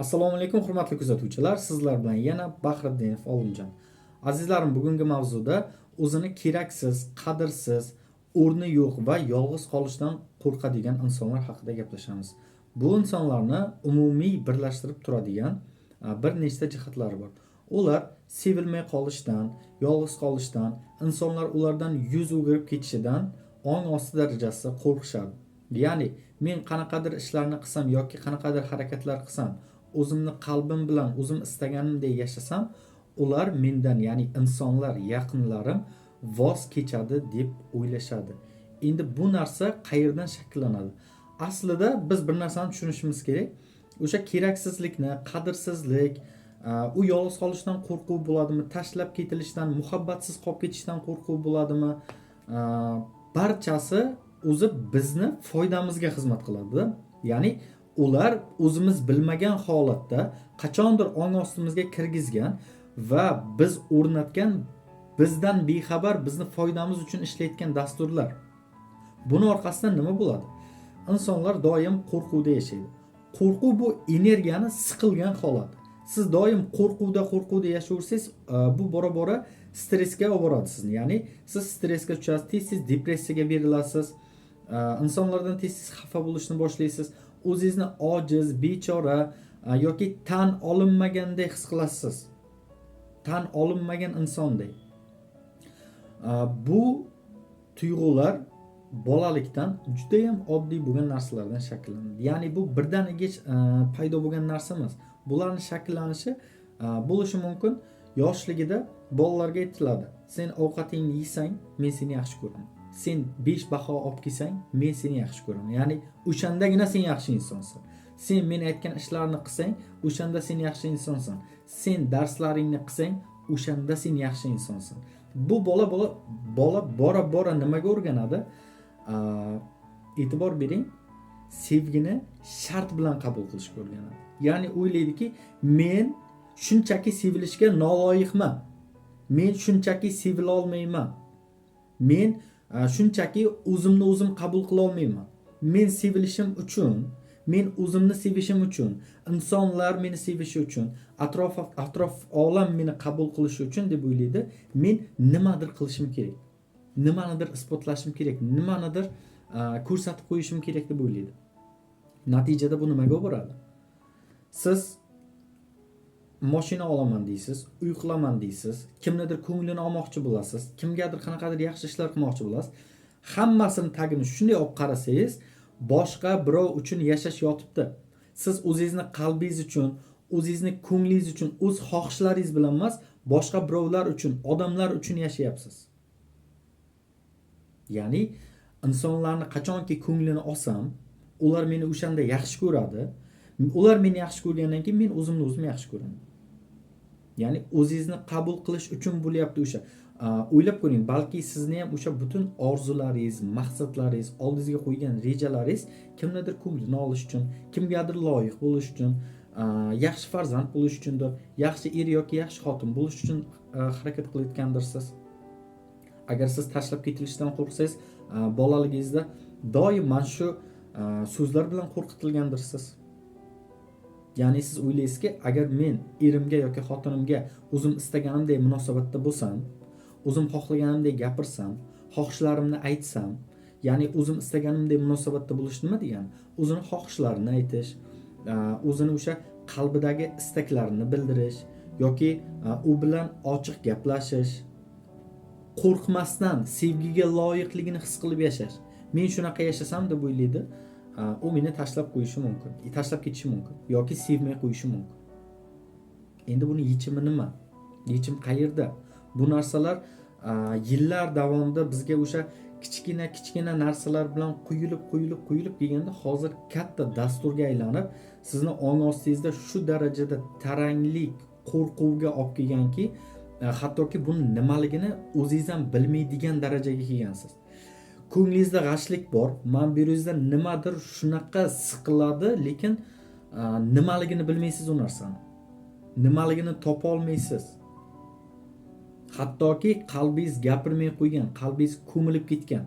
Assalomu alaykum hurmatli kuzatuvchilar. Sizlar bilan yana Bahriddinov Olimjon. Azizlarim, bugungi mavzuda o'zini keraksiz, qadrsiz, o'rni yo'q va yolg'iz qolishdan qo'rqadigan insonlar haqida gaplashamiz. Bu insonlarni umumiy birlashtirib turadigan bir nechta jihatlari bor. Ular sevilmay qolishdan, yolg'iz qolishdan, insonlar ulardan yuz o'girib ketishidan ong osti darajasida qo'rqishadi. Ya'ni men qanaqadir ishlarni qilsam yoki qanaqadir harakatlar qilsam, o'zimni qalbim bilan o'zim istaganimdek yashasam, ular mendan, ya'ni insonlar, yaqinlarim voz kechadi deb o'ylashadi. Endi bu narsa qayerdan shakllanadi? Aslida biz bir narsani tushunishimiz kerak. O'sha keraksizlikni, qadrsizlik, u yolg'iz qolishdan qo'rquv bo'ladimi, tashlab ketilishdan, muhabbatsiz qolib ketishdan qo'rquv bo'ladimi? Barchasi o'zi bizni foydamizga xizmat qiladi. Ya'ni ular o'zimiz bilmagan holatda qachondir ong ostimizga kirgizgan va biz o'rnatgan, bizdan bexabar, bizni foydamiz uchun ishlayotgan dasturlar. Buni orqasidan nima bo'ladi? İnsanlar doim qo'rquvda yashaydi. Qo'rquv bu energiyani siqilgan holat. Siz doim qo'rquvda yashayversangiz, bu bora-bora stressga olib boradi sizni. Ya'ni siz stressga tushasiz, tez-tez depressiyaga berilasiz, insonlardan tez-tez xafa bo'lishni boshlaysiz. O'zingizni ojiz, bechora yoki tan olinmagandek his qilasiz. Tan olinmagan insondek. Bu tuyg'ular bolalikdan juda ham oddiy bo'lgan narsalardan shakllanadi. Ya'ni bu birdaniga paydo bo'lgan narsa emas. Bularning shakllanishi bo'lishi mumkin. Yoshligida bolalarga aytiladi: "Sen ovqatingni yesang, men seni yaxshi ko'raman. Sen 5 baho olib kelsang, men seni yaxshi ko'raman." Ya'ni o'shandagina sen yaxshi insonsan. Sen men aytgan ishlarni qilsang, o'shanda sen yaxshi insonsan. Sen darslaringni qilsang, o'shanda sen yaxshi insonsan. Bu bola bora nimaga o'rganadi? E'tibor bering, sevgini shart bilan qabul qilishga o'rganadi. Ya'ni o'ylaydiki, men shunchaki sevilishga noloyiqman. Men shunchaki sevila olmayman. Men shunchaki o'zimni o'zim qabul qila olmayman. Men sevilishim uchun, men o'zimni sevishim uchun, insonlar meni sevishi uchun, atrof olam meni qabul qilishi uchun deb o'ylaydi. Men nimadir qilishim kerak. Nimanidir isbotlashim kerak, nimanidir ko'rsatib qo'yishim kerak deb o'ylaydi. Natijada bu nimaga olib boradi? Siz mashina olaman deysiz, uy qilaman deysiz, kimnidir ko'nglini olmoqchi bo'lasiz, kimgadir qanaqadir yaxshi ishlar qilmoqchi bo'lasiz. Hammasini tagini shunday olib qarasangiz, boshqa birov uchun yashash yotibdi. Siz o'zingizni qalbingiz uchun, o'zingizni ko'nglingiz uchun, o'z xohishlaringiz bilan emas, boshqa birovlar uchun, odamlar uchun yashayapsiz. Ya'ni insonlarni qachonki ko'nglini olsam, ular meni o'shanda yaxshi ko'radi. Ular meni yaxshi ko'rgandan keyin men o'zimni o'zim yaxshi ko'raman. Ya'ni o'zingizni qabul qilish uchun bo'lyapti o'sha. O'ylab ko'ring, balki sizni ham o'sha butun orzularingiz, maqsadlaringiz, oldingizga qo'ygan rejalaringiz kimnidir ko'nglini olish uchun, kimgadir loyiq bo'lish uchun, yaxshi farzand bo'lish uchundir, yaxshi er yoki yaxshi xotin bo'lish uchun harakat qilayotgandirsiz. Agar siz tashlab ketilishdan qo'rqsangiz, bolaligingizda doim mana shu so'zlar bilan qo'rqitilgandirsiz. Ya'ni siz o'ylaysizki, agar men erimga yoki xotinimga o'zim istaganimdek munosabatda bo'lsam, o'zim xohlaganimdek gapirsam, xohishlarimni aytsam, ya'ni o'zim istaganimdek munosabatda bo'lish nima degani? O'zini xohishlarini aytish, o'zini o'sha qalbidagi istaklarini bildirish yoki u bilan ochiq gaplashish, qo'rqmasdan sevgiga loyiqligini his qilib yashash. Men shunaqa yashasam deb o'ylaydi, u meni tashlab qo'yishi mumkin, tashlab ketishi mumkin yoki sevmay qo'yishi mumkin. Endi buni yechimi nima? Yechim qayerda? Bu narsalar yillar davomida bizga o'sha kichkina narsalar bilan quyilib kelganda hozir katta dasturga aylanib, sizni ong ostingizda shu darajada taranglik, qo'rquvga olib kelganki, hattoki buni nimaligini o'zingiz ham bilmaydigan darajaga kelgansiz. Ko'nglingizda g'ashlik bor, manbiringizda nimadir shunaqa siqiladi, lekin nimaligini bilmaysiz u narsani. Nimaligini topa olmaysiz. Hattoki qalbingiz gapirmay qo'ygan, qalbingiz ko'milib ketgan.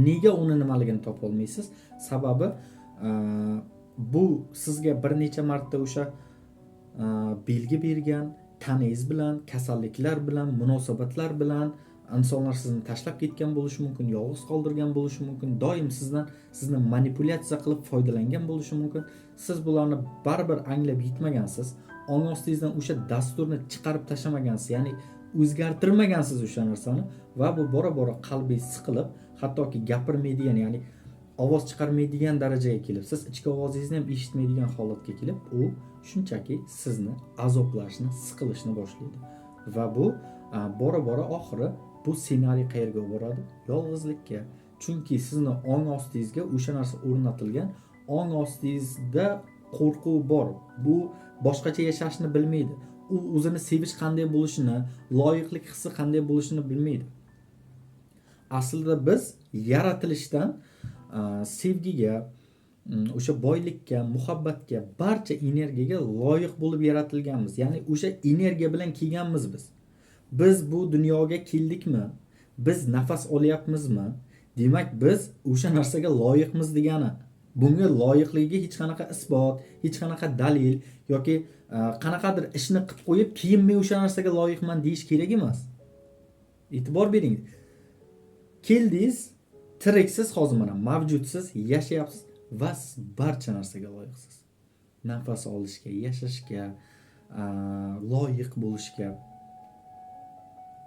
Nega uni nimaligini topa olmaysiz? Sababi bu sizga bir necha marta o'sha belgi bergan, tanangiz bilan, kasalliklar bilan, munosabatlar bilan insonlar sizni tashlab ketgan bo'lishi mumkin, yolg'iz qoldirgan bo'lishi mumkin, doim sizni manipulyatsiya qilib foydalangan bo'lishi mumkin. Siz bularni baribir anglab yetmagansiz. Ong ostingizdan o'sha dasturni chiqarib tashlamagansiz, ya'ni o'zgartirmagansiz o'sha narsani va bu bora-bora qalbingiz siqilib, hattoki gapirmaydigan, ya'ni ovoz chiqarmaydigan darajaga kelib, siz ichki ovozingizni ham eshitmaydigan holatga kelib, u shunchaki sizni azoblashni, siqilishni boshlaydi. Va bu bora-bora oxiri bu ssenariy qayerga boradi? Yolg'izlikka. Chunki sizni ong ostingizga o'sha narsa o'rnatilgan, ong ostingizda qo'rquv bor. Bu boshqacha yashashni bilmaydi. U o'zini sevish qanday bo'lishini, loyiqlik hissi qanday bo'lishini bilmaydi. Aslida biz yaratilishdan sevgiga, o'sha boylikka, muhabbatga, barcha energiyaga loyiq bo'lib yaratilganmiz. Ya'ni o'sha energiya bilan kelganmiz biz. Biz bu dunyoga keldikmi? Biz nafas olyapmizmi? Demak, biz o'sha narsaga loyiqmiz degani. Bunga loyiqligiga hech qanaqa isbot, hech qanaqa dalil yoki qanaqadir ishni qilib qo'yib, keyin men o'sha narsaga loyiqman deyish kerak emas. E'tibor bering. Keldingiz, tiriksiz, hozir mana mavjudsiz, yashayapsiz va barcha narsaga loyiqsiz. Nafas olishga, yashashga, loyiq bo'lishga,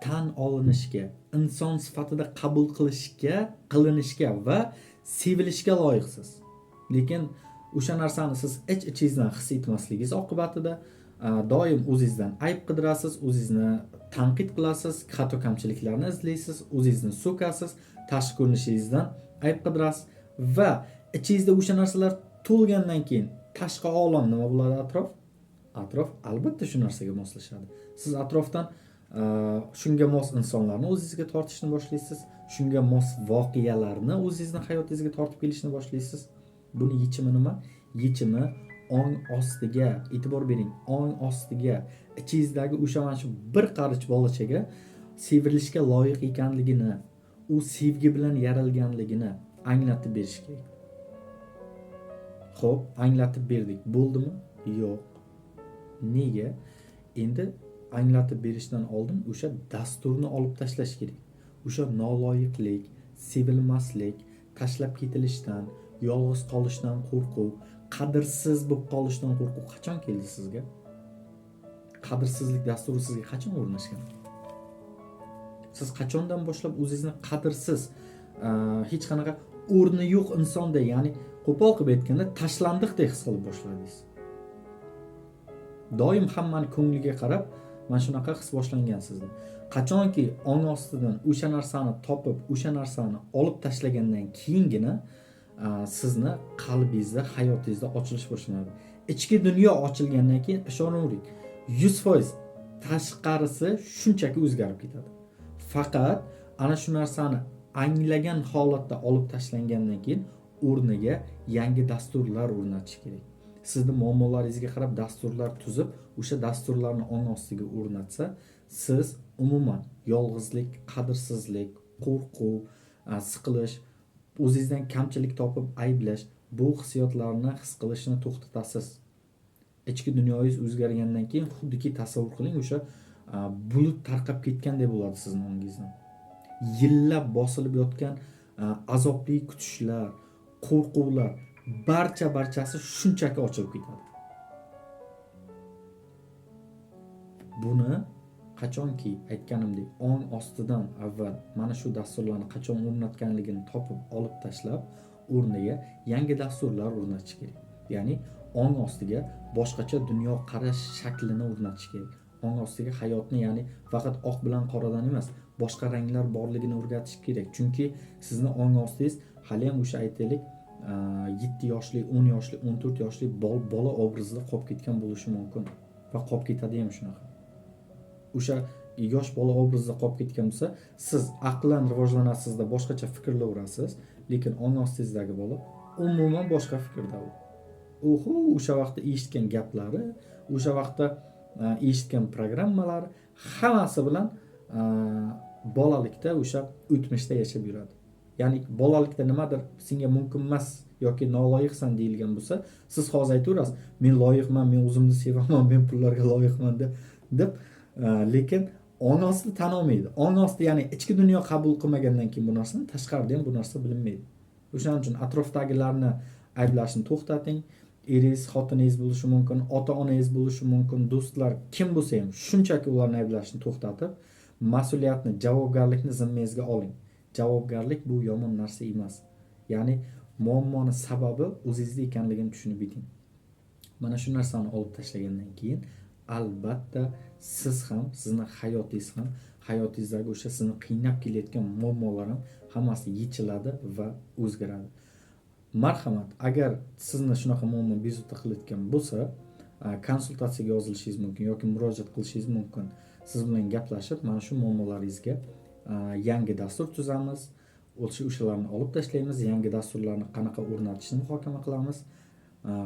tan olinishga, inson sifatida qabul qilinishga va sevilishga loyiqsiz. Lekin o'sha narsani siz ich-ichingizdan his etmasligingiz oqibatida doim o'zingizdan ayb qidirasiz, o'zingizni tanqid qilasiz, xato kamchiliklarni izlaysiz, o'zingizni so'kasiz, tashqi ko'rinishingizdan ayb qidirasiz va ichingizda o'sha narsalar to'lgandan keyin tashqi olam nima bo'ladi? Atrof albatta shu narsaga moslashadi. Siz atrofdan shunga mos insonlarni o'zingizga tortishni boshlaysiz, shunga mos voqealarni o'zingizning hayotingizga tortib kelishni boshlaysiz. Buni yechimi nima? Yechimi ong ostiga, e'tibor bering, ong ostiga, ichingizdagi o'sha mana shu bir qarich bolachaga sevilishga loyiq ekanligini, u sevgi bilan yaralganligini anglatib berish kerak. Xo'p, anglatib berdik. Bo'ldimi? Yo'q. Nega? Endi anglatib berishdan oldin o'sha dasturni olib tashlash kerak. O'sha noloyiqlik, sevilmaslik, tashlab ketilishdan, yolg'iz qolishdan qo'rquv, qadrsiz bo'lib qolishdan qo'rquv qachon keldi sizga? Qadrsizlik dasturi sizga qachon o'rnashgan? Siz qachondan boshlab o'zingizni qadrsiz, hech qanaqa o'rni yo'q insonday, ya'ni qo'pol qilib aytganda tashlandiqdek his qilib boshladingiz? Doim hammani ko'ngliga qarab mana shunaqa his boshlangan sizda. Qachonki ong ostidan o'sha narsani topib, o'sha narsani olib tashlagandan keyingina sizni qalbingizda, hayotingizda ochilish boshlanadi. Ichki dunyo ochilgandan keyin ishonavering, 100% tashqarisi shunchaki o'zgarib ketadi. Faqat ana shu narsani anglagan holatda olib tashlangandan keyin o'rniga yangi dasturlar o'rnatish kerak. Sizni muammolaringizga qarab dasturlar tuzib, o'sha dasturlarni ong ostiga o'rnatsa, siz umuman yolg'izlik, qadrsizlik, qo'rquv, siqilish, o'zingizdan kamchilik topib ayblash, bu hissiyotlarni his qilishni to'xtatasiz. Ichki dunyoyingiz o'zgargandan keyin xuddiki tasavvur qiling, o'sha bulut tarqab ketganday bo'ladi sizning ongingizdan. Yillab bosilib yotgan azobli kutishlar, qo'rquvlar barchasi shunchaki ochilib ketadi. Buni qachonki aytganimdek ong ostidan avval mana shu dasturlarni qachon o'rnatganligini topib olib tashlab, o'rniga yangi dasturlar o'rnatish kerak. Ya'ni ong ostiga boshqacha dunyo qarash shaklini o'rnatish kerak. Ong ostiga hayotni, ya'ni faqat oq bilan qoradan emas, boshqa ranglar borligini o'rgatish kerak. Chunki sizni ong ostingiz hali ham o'sha aytaylik 7 yoshli, 10 yoshli, 14 yoshli bola obrazida qolib ketgan bo'lishi mumkin va qolib ketadi ham shunaqa. O'sha yosh bola obrazida qolib ketgan bo'lsa, siz aqlan rivojlanasizda, boshqacha fikrlayverasiz, lekin ong ostingizdagi bola umuman boshqa fikrda u. O'sha vaqtda eshitgan gaplari, o'sha vaqtda eshitgan programmalari hammasi bilan bolalikda o'sha o'tmishda yashab yuradi. Ya'ni bolalikda nimadir senga mumkin emas yoki noloyiqsan deyilgan bo'lsa, siz hozir aytaverasiz, men loyiqman, men o'zimni sevaman, men pullarga loyiqman deb lekin ong osti tan olmaydi. Ong osti ya'ni ichki dunyo qabul qilmagandan keyin bu narsani tashqarida ham bu narsa bilinmaydi. O'shaning uchun atrofdagilarni ayblashni to'xtating. Eringiz, xotiningiz bo'lishi mumkin, ota-onangiz bo'lishi mumkin, do'stlar, kim bo'lsa ham shunchaki ularni ayblashni to'xtatib, mas'uliyatni, javobgarlikni zimmangizga oling. Javobgarlik bu yomon narsa emas. Ya'ni muammoni sababi o'zingizda ekanligini tushunib yeting. Mana shu narsani olib tashlagandan keyin albatta siz ham, sizning hayotingiz ham, hayotingizdagi o'sha sizni qiynab kelayotgan muammolar ham hammasi yechiladi va o'zgaradi. Marhamat, agar sizni shunaqa muammo bezovta qilayotgan bo'lsa, konsultatsiyaga yozilishingiz mumkin yoki murojaat qilishingiz mumkin. Siz bilan gaplashib, mana shu muammolaringizga yangi dastur tuzamiz. O'shalarni olib tashlaymiz, yangi dasturlarni qanaqa o'rnatishni muhokama qilamiz.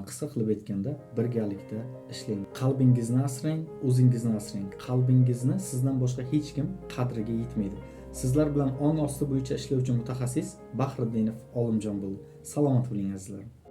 Qisqa qilib aytganda, birgalikda ishlaymiz. Qalbingizni asrang, o'zingizni asrang. Qalbingizni sizdan boshqa hech kim qadriga yetmaydi. Sizlar bilan ong osti bo'yicha ishlovchi mutaxassis Bahriddinov Olimjon bo'ldi. Salomat bo'ling azizlar.